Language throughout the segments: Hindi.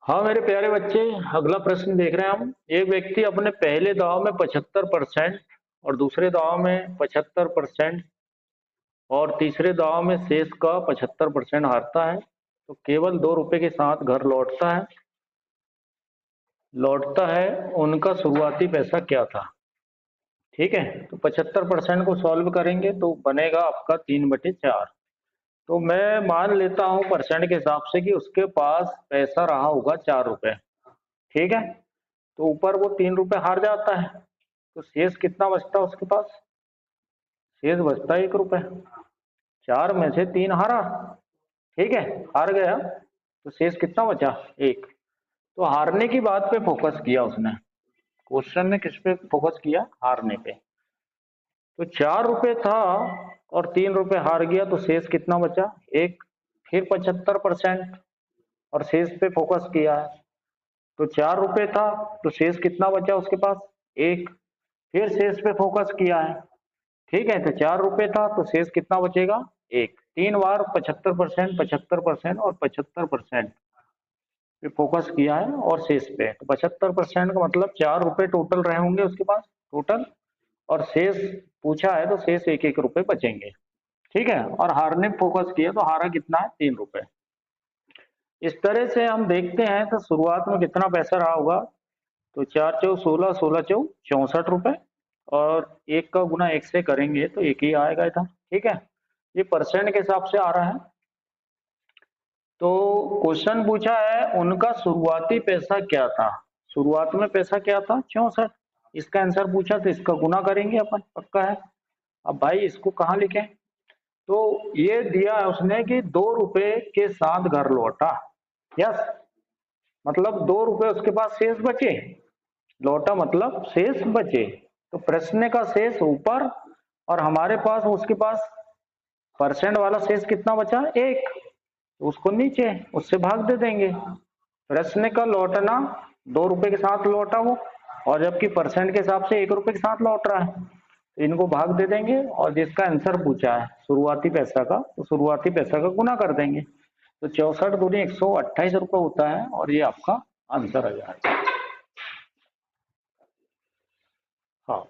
हाँ मेरे प्यारे बच्चे, अगला प्रश्न देख रहे हैं हम। एक व्यक्ति अपने पहले दाव में 75% और दूसरे दाव में 75% और तीसरे दाव में शेष का 75% हारता है तो केवल 2 रुपए के साथ घर लौटता है। उनका शुरुआती पैसा क्या था? ठीक है, तो 75% को सॉल्व करेंगे तो बनेगा आपका 3/4। तो मैं मान लेता हूं परसेंट के हिसाब से कि उसके पास पैसा रहा होगा 4 रुपए। ठीक है, तो ऊपर वो 3 रुपए हार जाता है तो शेष कितना बचता है उसके पास? शेष बचता है 1 रुपए। 4 में से 3 हारा। ठीक है, हार गया तो शेष कितना बचा? 1। तो हारने की बात पे फोकस किया उसने। क्वेश्चन ने किस पे फोकस किया? हारने पे। तो 4 रुपए था और 3 रुपए हार गया तो शेष कितना बचा? 1। फिर 75% और शेष पे फोकस किया है तो 4 रुपए था तो शेष कितना बचा उसके पास? 1। फिर शेष पे फोकस किया है। ठीक है, तो 4 रुपए था तो शेष कितना बचेगा? 1। 3 बार 75%, 75% और 75% पे फोकस किया है और शेष पे। तो 75% का मतलब 4 रुपए टोटल रहे होंगे उसके पास टोटल, और शेष पूछा है तो शेष 1-1 रुपए बचेंगे। ठीक है, और हारने फोकस किया तो हारा कितना है? 3 रुपए। इस तरह से हम देखते हैं तो शुरुआत में कितना पैसा रहा होगा? तो 4 चौ 16, 16 चौ 64 रुपए, और 1 का गुना 1 से करेंगे तो 1 ही आएगा था। ठीक है, ये परसेंट के हिसाब से आ रहा है। तो क्वेश्चन पूछा है उनका शुरुआती पैसा क्या था? शुरुआत में पैसा क्या था? 64। इसका आंसर पूछा तो इसका गुना करेंगे अपन, पक्का है। अब भाई इसको कहाँ लिखें? तो ये दिया है उसने कि 2 रुपए के साथ घर लौटा। यस, मतलब 2 रुपए उसके पास शेष बचे। लौटा मतलब शेष बचे। तो प्रश्न का शेष ऊपर और हमारे पास उसके पास परसेंट वाला शेष कितना बचा? 1। तो उसको नीचे उससे भाग दे देंगे। प्रश्न का लौटना 2 रुपए के साथ लौटा वो, और जबकि परसेंट के हिसाब से 1 रुपए के साथ लौट रहा है तो इनको भाग दे देंगे, और जिसका आंसर पूछा है शुरुआती पैसा का तो शुरुआती पैसा का गुना कर देंगे। तो 64 दूनी 128 रुपए होता है और ये आपका आंसर आ जाएगा। हाँ,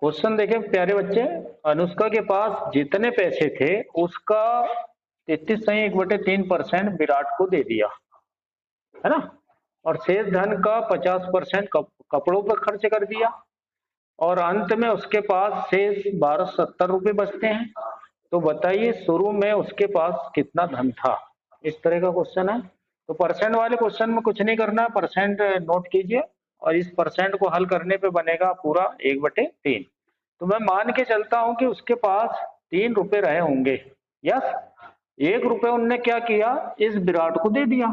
क्वेश्चन देखे प्यारे बच्चे। अनुष्का के पास जितने पैसे थे उसका 33.1/3% विराट को दे दिया, है ना, और शेष धन का 50% कपड़ों पर खर्च कर दिया, और अंत में उसके पास शेष 1270 रुपए बचते हैं। तो बताइए शुरू में उसके पास कितना धन था? इस तरह का क्वेश्चन है। तो परसेंट वाले क्वेश्चन में कुछ नहीं करना है, परसेंट नोट कीजिए, और इस परसेंट को हल करने पे बनेगा पूरा 1/3। तो मैं मान के चलता हूं कि उसके पास 3 रुपए रहे होंगे। यस, 1 रुपए उनने क्या किया? इस विराट को दे दिया।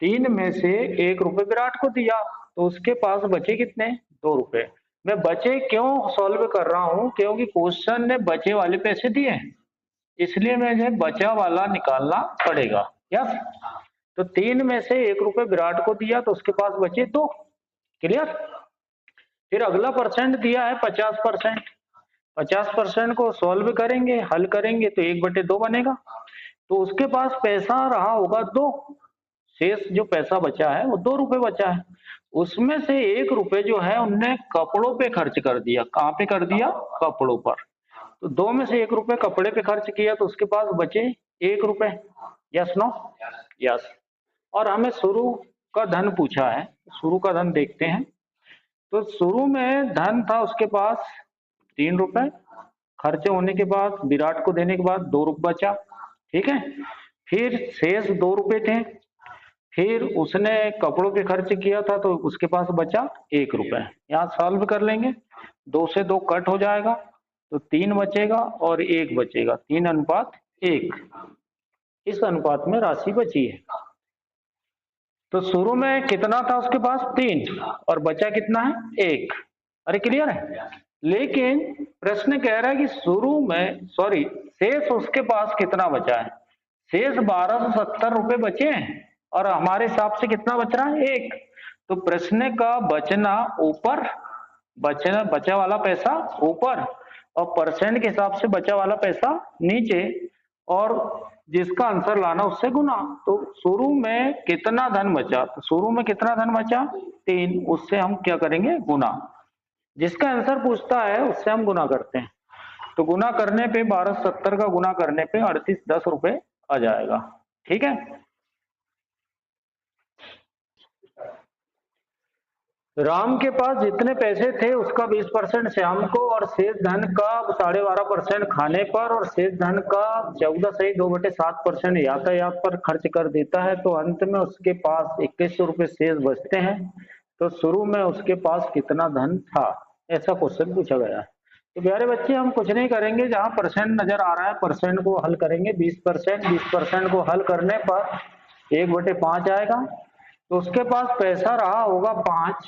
3 में से 1 रुपए विराट को दिया तो उसके पास बचे कितने? 2 रुपए। मैं बचे क्यों सॉल्व कर रहा हूं? क्योंकि क्वेश्चन ने बचे वाले पैसे दिए, इसलिए मुझे बचा वाला निकालना पड़ेगा। यस, तो 3 में से 1 रुपए विराट को दिया तो उसके पास बचे 2। क्लियर? फिर अगला परसेंट दिया है 50%। 50% को सॉल्व करेंगे, हल करेंगे तो 1/2 बनेगा। तो उसके पास पैसा रहा होगा 2। शेष जो पैसा बचा है वो 2 रुपए बचा है। उसमें से 1 रुपए जो है उनने कपड़ों पे खर्च कर दिया। कहाँ पे कर दिया? कपड़ों पर। तो 2 में से 1 रुपए कपड़े पे खर्च किया तो उसके पास बचे 1 रुपए। Yes no? यस। और हमें शुरू का धन पूछा है, शुरू का धन देखते हैं। तो शुरू में धन था उसके पास 3 रुपए, खर्चे होने के बाद विराट को देने के बाद 2 रुपए बचा। ठीक है, फिर शेष 2 रुपए थे, फिर उसने कपड़ों पे खर्च किया था तो उसके पास बचा 1 रुपए। यहाँ सॉल्व कर लेंगे, 2 से 2 कट हो जाएगा तो 3 बचेगा और 1 बचेगा। 3:1। इस अनुपात में राशि बची है। तो शुरू में कितना था उसके पास? 3, और बचा कितना है? 1। अरे क्लियर है? लेकिन प्रश्न कह रहा है कि शुरू में शेष उसके पास कितना बचा है? शेष 1270 रुपए बचे हैं, और हमारे हिसाब से कितना बच रहा है? 1। तो प्रश्न का बचना ऊपर, बचा वाला पैसा ऊपर, और परसेंट के हिसाब से बचा वाला पैसा नीचे, और जिसका आंसर लाना उससे गुना। तो शुरू में कितना धन बचा, तो शुरू में कितना धन बचा 3, उससे हम क्या करेंगे गुना। जिसका आंसर पूछता है उससे हम गुना करते हैं। तो गुना करने पे 1270 का गुना करने पे 3810 रुपए आ जाएगा। ठीक है। राम के पास जितने पैसे थे उसका 20% श्याम को और शेष धन का 12.5% खाने पर और शेष धन का 14.2/7% यातायात पर खर्च कर देता है। तो अंत में उसके पास 2100 रुपये शेष बचते हैं। तो शुरू में उसके पास कितना धन था, ऐसा क्वेश्चन पूछा गया है। तो प्यारे बच्चे हम कुछ नहीं करेंगे, जहां परसेंट नजर आ रहा है परसेंट को हल करेंगे। 20% को हल करने पर 1/5 आएगा। तो उसके पास पैसा रहा होगा 5,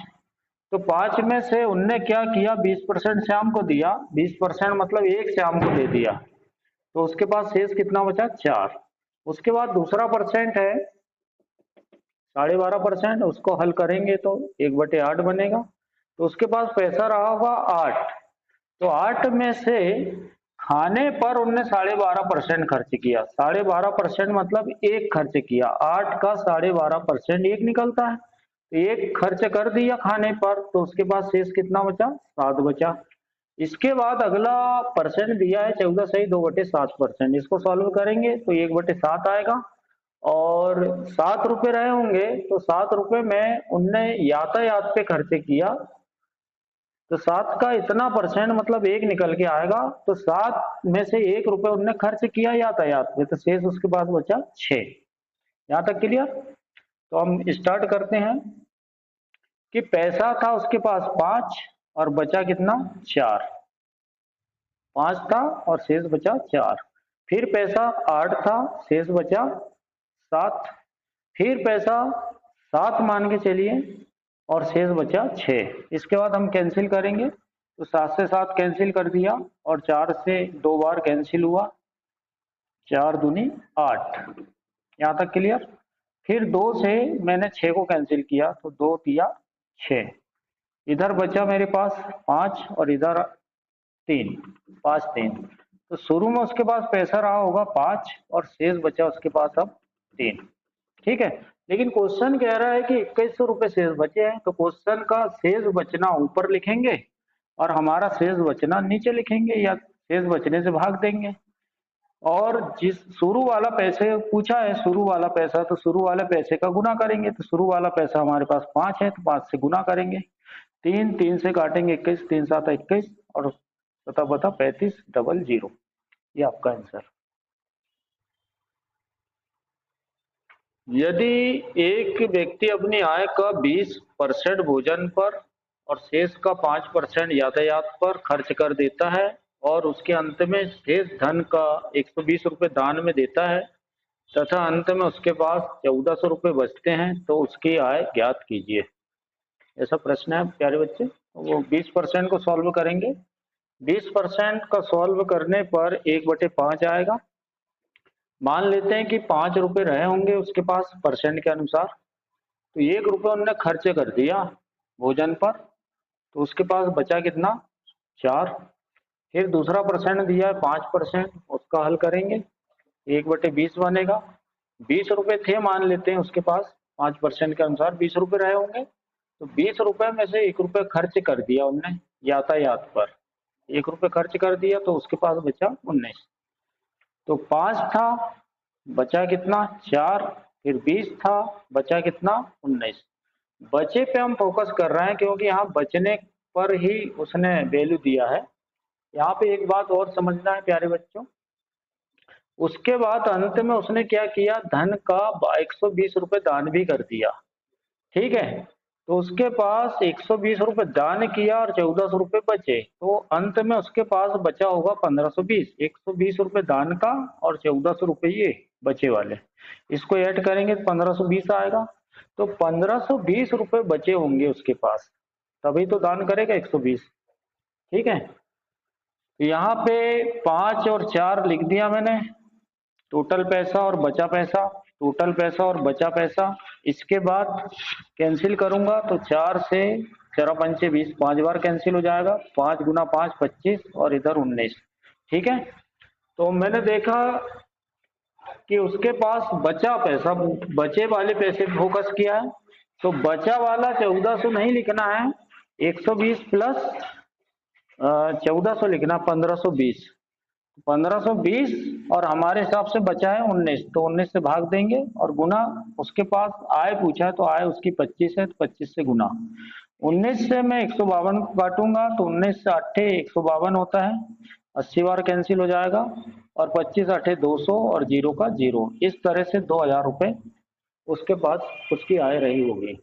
तो 5 में से उनने क्या किया 20% श्याम को दिया, 20% मतलब एक श्याम को दे दिया। तो उसके पास शेष कितना बचा 4। उसके बाद दूसरा परसेंट है 12.5%, उसको हल करेंगे तो 1/8 बनेगा। तो उसके पास पैसा रहा होगा 8, तो 8 में से खाने पर उनने 12.5% खर्च किया। 12.5% मतलब एक खर्च किया, 8 का 12.5% एक निकलता है। तो एक खर्च कर दिया खाने पर, तो उसके पास शेष कितना बचा 7 बचा। इसके बाद अगला परसेंट दिया है 14.2/7%, इसको सॉल्व करेंगे तो 1/7 आएगा। और 7 रुपए रहे होंगे, तो 7 रुपए में उनने यातायात पे खर्च किया, तो 7 का इतना परसेंट मतलब एक निकल के आएगा। तो 7 में से 1 रुपए उनने खर्च किया यातायात पे, तो शेष उसके पास बचा 6। यहां तक क्लियर। तो हम स्टार्ट करते हैं कि पैसा था उसके पास 5 और बचा कितना 4, 5 था और शेष बचा 4। फिर पैसा 8 था, शेष बचा 7। फिर पैसा 7 मान के चलिए और शेष बचा 6। इसके बाद हम कैंसिल करेंगे, तो 7 से 7 कैंसिल कर दिया और 4 से 2 बार कैंसिल हुआ, 4 दूनी 8। यहाँ तक क्लियर। फिर 2 से मैंने 6 को कैंसिल किया, तो 2 तिया 6। इधर बचा मेरे पास 5 और इधर 3, 5 3। तो शुरू में उसके पास पैसा रहा होगा 5 और शेष बचा उसके पास अब 3। ठीक है। लेकिन क्वेश्चन कह रहा है कि 2100 रुपए शेष बचे हैं, तो क्वेश्चन का शेष बचना ऊपर लिखेंगे और हमारा शेष बचना नीचे लिखेंगे, या शेष बचने से भाग देंगे। और जिस शुरू वाला पैसे पूछा है, शुरू वाला पैसा, तो शुरू वाले पैसे का गुना करेंगे। तो शुरू वाला पैसा हमारे पास 5 है, तो 5 से गुना करेंगे। 3 से काटेंगे 21, 3 7 21 और बता 3500। ये आपका आंसर। यदि एक व्यक्ति अपनी आय का 20% भोजन पर और शेष का 5% यातायात पर खर्च कर देता है और उसके अंत में शेष धन का 120 रुपये दान में देता है तथा अंत में उसके पास 1400 रुपये बचते हैं, तो उसकी आय ज्ञात कीजिए। ऐसा प्रश्न है प्यारे बच्चे। वो 20% को सॉल्व करेंगे। 20% का सॉल्व करने पर 1/5 आएगा। मान लेते हैं कि 5 रुपए रहे होंगे उसके पास परसेंट के अनुसार, तो 1 रुपये उनने खर्च कर दिया भोजन पर, तो उसके पास बचा कितना 4। फिर दूसरा परसेंट दिया है 5%, उसका हल करेंगे 1/20 बनेगा। 20 रुपए थे मान लेते हैं उसके पास, 5% के अनुसार 20 रुपए रहे होंगे, तो 20 रुपए में से 1 रुपये खर्च कर दिया उनने यातायात पर, 1 रुपये खर्च कर दिया, तो उसके पास बचा 19। तो 5 था, बचा कितना 4, फिर 20 था, बचा कितना 19। बचे पे हम फोकस कर रहे हैं क्योंकि यहाँ बचने पर ही उसने वैल्यू दिया है। यहाँ पे एक बात और समझना है प्यारे बच्चों, उसके बाद अंत में उसने क्या किया, धन का 120 रुपये दान भी कर दिया। ठीक है। तो उसके पास 120 रुपये दान किया और 1400 रुपये बचे, तो अंत में उसके पास बचा होगा 1520। 120 रुपये दान का और 1400 रुपये ये बचे वाले, इसको ऐड करेंगे तो 1520 आएगा। तो 1520 रुपये बचे होंगे उसके पास, तभी तो दान करेगा 120। ठीक है। तो यहाँ पे 5 और 4 लिख दिया मैंने, टोटल पैसा और बचा पैसा, टोटल पैसा और बचा पैसा। इसके बाद कैंसिल करूंगा तो 4 से 4 पंचे 20, 5 बार कैंसिल हो जाएगा, 5 गुना 5 25 और इधर 19। ठीक है। तो मैंने देखा कि उसके पास बचा पैसा, बचे वाले पैसे पे फोकस किया है। तो बचा वाला 1400 नहीं लिखना है, 120 प्लस 1400 लिखना, 1520। 1520 और हमारे हिसाब से बचा है 19, तो 19 से भाग देंगे और गुना, उसके पास आय पूछा है तो आय उसकी 25 है, तो 25 से गुना। 19 से मैं 152 को काटूंगा तो 19 से 8 152 होता है, 80 बार कैंसिल हो जाएगा, और 25 8 200 और जीरो का जीरो। इस तरह से 2000 रुपये उसके पास उसकी आय रही होगी।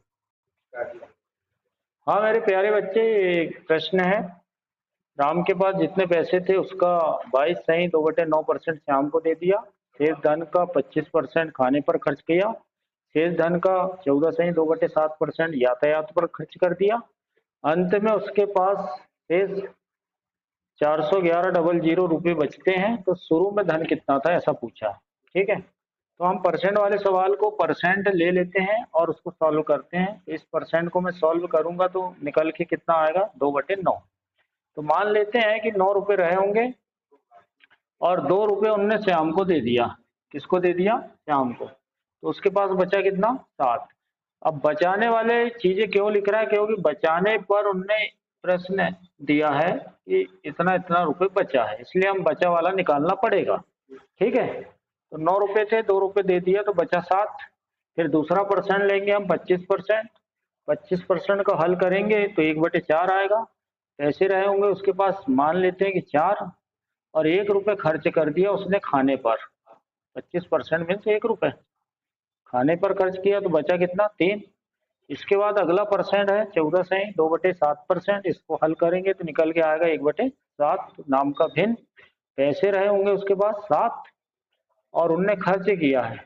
हाँ मेरे प्यारे बच्चे, एक प्रश्न है। राम के पास जितने पैसे थे उसका 22 सही 2/9% श्याम को दे दिया। शेष धन का 25% खाने पर खर्च किया। शेष धन का 14 सही 2/7% यातायात पर खर्च कर दिया। अंत में उसके पास शेष 411,000 रुपये बचते हैं। तो शुरू में धन कितना था ऐसा पूछा है, ठीक है। तो हम परसेंट वाले सवाल को परसेंट ले लेते हैं और उसको सॉल्व करते हैं। इस परसेंट को मैं सॉल्व करूंगा तो निकल के कितना आएगा, 2/9। तो मान लेते हैं कि 9 रुपए रहे होंगे और 2 रुपए उनने श्याम को दे दिया। किसको दे दिया, श्याम को। तो उसके पास बचा कितना, 7। अब बचाने वाले चीजें क्यों लिख रहा है, क्योंकि बचाने पर उनने प्रश्न दिया है कि इतना इतना रुपए बचा है, इसलिए हम बचा वाला निकालना पड़ेगा, ठीक है। तो 9 रुपए थे, 2 रुपए दे दिया तो बचा 7। फिर दूसरा परसेंट लेंगे हम 25%। 25% का हल करेंगे तो 1/4 आएगा। पैसे रहे होंगे उसके पास, मान लेते हैं कि 4, और 1 रुपए खर्च कर दिया उसने खाने पर। 25% मीन्स 1 रुपए खाने पर खर्च किया, तो बचा कितना, 3। इसके बाद अगला परसेंट है 14 सही 2/7%। इसको हल करेंगे तो निकल के आएगा 1/7 नाम का भिन्न। पैसे रहे होंगे उसके पास 7, और उनने खर्च किया है।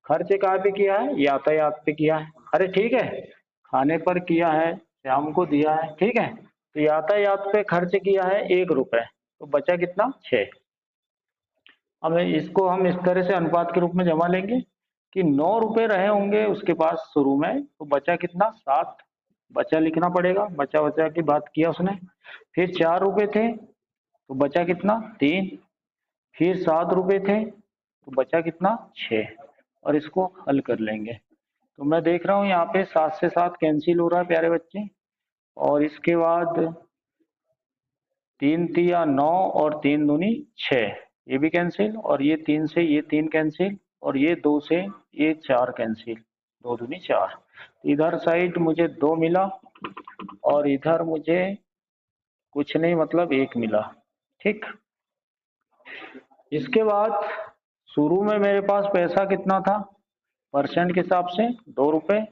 खर्च कहाँ पे किया है, यातायात पे किया है। अरे ठीक है, खाने पर किया है, श्याम को दिया है, ठीक है। तो यातायात पे खर्च किया है 1 रुपए, तो बचा कितना, 6। अब इसको हम इस तरह से अनुपात के रूप में जमा लेंगे कि 9 रुपए रहे होंगे उसके पास शुरू में, तो बचा कितना, 7। बचा लिखना पड़ेगा, बचा बचा की बात किया उसने। फिर 4 रुपए थे तो बचा कितना, 3। फिर 7 रुपए थे तो बचा कितना, 6। और इसको हल कर लेंगे। तो मैं देख रहा हूँ यहाँ पे 7 से 7 कैंसिल हो रहा है प्यारे बच्चे, और इसके बाद 3 तिया 9 और 3 दूनी 6, ये भी कैंसिल, और ये 3 से ये 3 कैंसिल, और ये 2 से ये 4 कैंसिल, 2 दूनी 4। इधर साइड मुझे 2 मिला और इधर मुझे कुछ नहीं, मतलब 1 मिला, ठीक। इसके बाद शुरू में मेरे पास पैसा कितना था, परसेंट के हिसाब से 2 रुपए,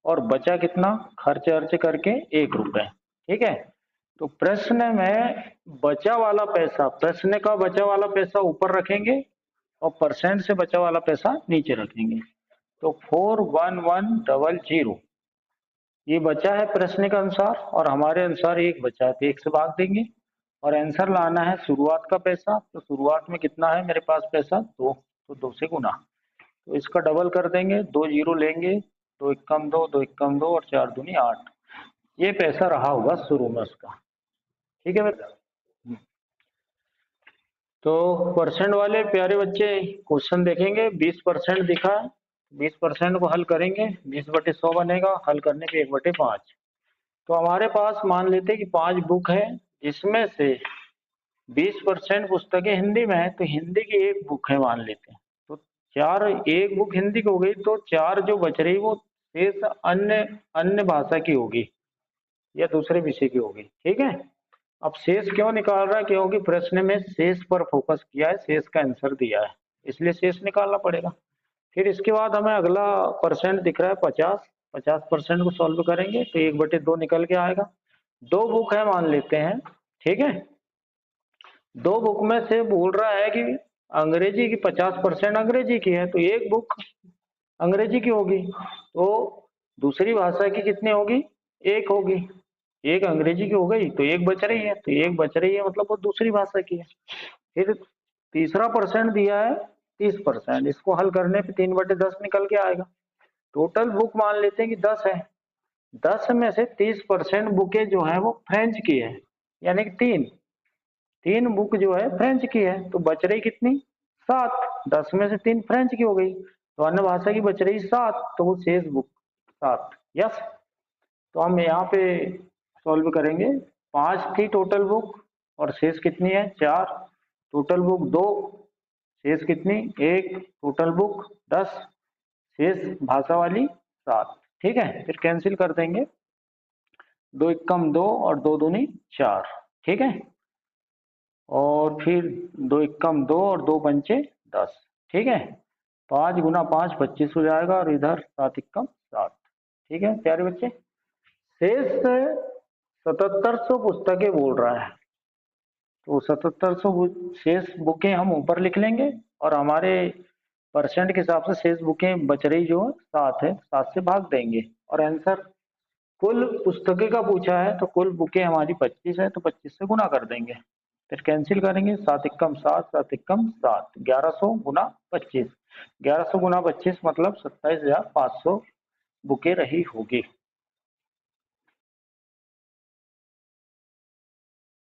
और बचा कितना, खर्च अर्च करके 1 रुपए, ठीक है। तो प्रश्न में बचा वाला पैसा, प्रश्न का बचा वाला पैसा ऊपर रखेंगे और परसेंट से बचा वाला पैसा नीचे रखेंगे। तो 41100 ये बचा है प्रश्न के अनुसार, और हमारे अनुसार 1 बचा है, तो 1 से भाग देंगे। और आंसर लाना है शुरुआत का पैसा। तो शुरुआत में कितना है मेरे पास पैसा, 2, तो 2 से गुना। तो इसका डबल कर देंगे, 2 जीरो लेंगे, 2 एकम 2, 2 एकम 2 और 4 दूनी 8। ये पैसा रहा होगा शुरू में उसका, ठीक है बेटा। तो परसेंट वाले प्यारे बच्चे क्वेश्चन देखेंगे, 20% दिखा है, 20% को हल करेंगे, 20/100 बनेगा, हल करने पे 1/5। तो हमारे पास मान लेते कि 5 बुक है, जिसमें से 20% पुस्तकें हिंदी में है, तो हिंदी की 1 बुक है मान लेते हैं। तो 4, 1 बुक हिंदी की हो गई, तो 4 जो बच रही वो शेष अन्य अन्य भाषा की होगी या दूसरे विषय की होगी, ठीक है। अब शेष क्यों निकाल रहा है, क्योंकि प्रश्न में शेष पर फोकस किया है, शेष का आंसर दिया है, इसलिए शेष निकालना पड़ेगा। फिर इसके बाद हमें अगला परसेंट दिख रहा है 50। 50% को सॉल्व करेंगे तो 1/2 निकल के आएगा। 2 बुक है मान लेते हैं, ठीक है। 2 बुक में से बोल रहा है कि अंग्रेजी की 50% अंग्रेजी की है, तो 1 बुक अंग्रेजी की होगी, तो दूसरी भाषा की कितनी होगी, 1 होगी। 1 अंग्रेजी की हो गई तो 1 बच रही है, तो 1 बच रही है मतलब वो दूसरी भाषा की है। फिर तीसरा परसेंट दिया है 30%, इसको हल करने पे 3/10 निकल के आएगा। टोटल बुक मान लेते हैं कि 10 है, 10 में से 30% बुकें जो है वो फ्रेंच की है, यानी कि 3 बुक जो है फ्रेंच की है, तो बच रही कितनी, 7, 10 में से 3 फ्रेंच की हो गई, तो अन्य भाषा की बच रही 7, तो वो शेष बुक 7। यस, तो हम यहाँ पे सॉल्व करेंगे। 5 थी टोटल बुक और शेष कितनी है 4, टोटल बुक 2, शेष कितनी 1, टोटल बुक 10, शेष भाषा वाली 7। ठीक है, फिर कैंसिल कर देंगे, 2 एकम 2 और 2 दूनी 4। ठीक है, और फिर 2 एकम 2 और 2 पंचे 10। ठीक है, 5 गुना 5 25 हो जाएगा और इधर 7 एकम 7। ठीक है प्यारे बच्चे, शेष 7700 पुस्तकें बोल रहा है, तो 7700 शेष बुकें हम ऊपर लिख लेंगे और हमारे परसेंट के हिसाब से शेष बुकें बच रही जो 7 है, 7 से भाग देंगे और आंसर कुल पुस्तकें का पूछा है तो कुल बुकें हमारी 25 है, तो 25 से गुना कर देंगे, फिर कैंसिल करेंगे, 7 एकम 7, 7 एकम 7, 1100 गुना 25, 1100 गुना 25 मतलब 27,500 बुकें रही होगी।